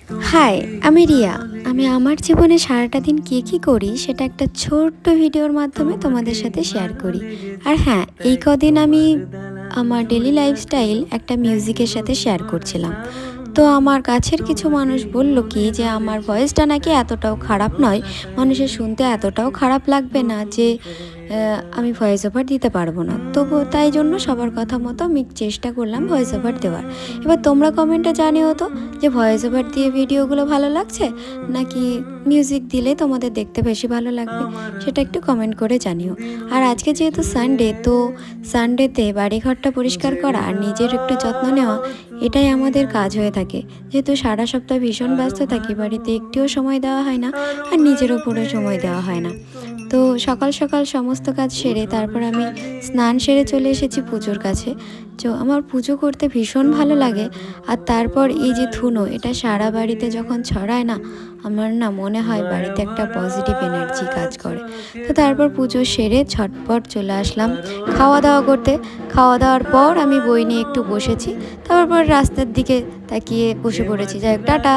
High, আমি রিয়া। আমি আমার জীবনে সারাটা দিন কী করি সেটা একটা ছোট্ট ভিডিওর মাধ্যমে তোমাদের সাথে শেয়ার করি। আর হ্যাঁ, এই কদিন আমি আমার ডেইলি লাইফস্টাইল একটা মিউজিকের সাথে শেয়ার করছিলাম। তো আমার কাছের কিছু মানুষ বলল কি যে আমার ভয়েসটা নাকি এতটাও খারাপ নয়, মানুষের শুনতে এতটাও খারাপ লাগবে না যে আমি ভয়েস ওভার দিতে পারবো না। তবু তাই জন্য সবার কথা মতো আমি চেষ্টা করলাম ভয়েস ওভার দেওয়ার। এবার তোমরা কমেন্টে জানিও তো যে ভয়েস ওভার দিয়ে ভিডিওগুলো ভালো লাগছে নাকি মিউজিক দিলে তোমাদের দেখতে বেশি ভালো লাগবে, সেটা একটু কমেন্ট করে জানিও। আর আজকে যেহেতু সানডে, তো সানডেতে বাড়িঘরটা পরিষ্কার করা আর নিজের একটু যত্ন নেওয়া, এটাই আমাদের কাজ হয়ে থাকে। যেহেতু সারা সপ্তাহ ভীষণ ব্যস্ত থাকি, বাড়িতে একটিও সময় দেওয়া হয় না, আর নিজের ওপরে সময় দেওয়া হয় না। তো সকাল সকাল সমস্ত কাজ সেরে তারপর আমি স্নান সেরে চলে এসেছি পুজোর কাছে। তো আমার পুজো করতে ভীষণ ভালো লাগে। আর তারপর এই যে ধুনো, এটা সারা বাড়িতে যখন ছড়ায় না, আমার না মনে হয় বাড়িতে একটা পজিটিভ এনার্জি কাজ করে। তো তারপর পুজো সেরে ঝটপট চলে আসলাম খাওয়া দাওয়া করতে। খাওয়া দাওয়ার পর আমি বই নিয়ে একটু বসেছি, তারপর রাস্তার দিকে তাকিয়ে বসে পড়েছি। যাই হোক, টাটা।